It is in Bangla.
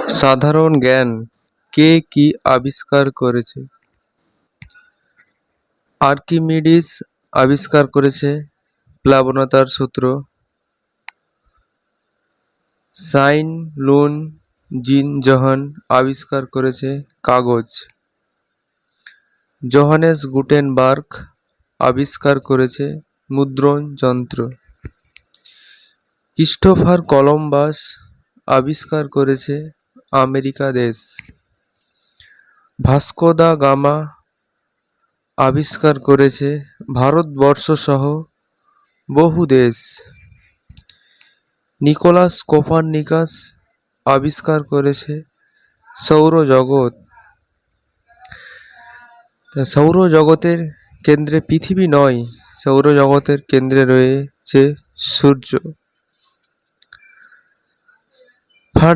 সাধারণ জ্ঞান কে কি আবিষ্কার করেছে? আর্কিমিডিস আবিষ্কার করেছে প্লাবনতার সূত্র। সাইন লুন জিন জহান আবিষ্কার করেছে কাগজ। জোহানেস গুটেনবার্গ আবিষ্কার করেছে মুদ্রণ যন্ত্র। ক্রিস্টোফার কলম্বাস আবিষ্কার করেছে আমেরিকা দেশ। ভাস্কো দা গামা আবিষ্কার করেছে ভারতবর্ষ সহ বহু দেশ। নিকোলাস কোপার্নিকাস আবিষ্কার করেছে সৌরজগৎ। সৌরজগতের কেন্দ্রে পৃথিবী নয়, সৌরজগতের কেন্দ্রে রয়েছে সূর্য।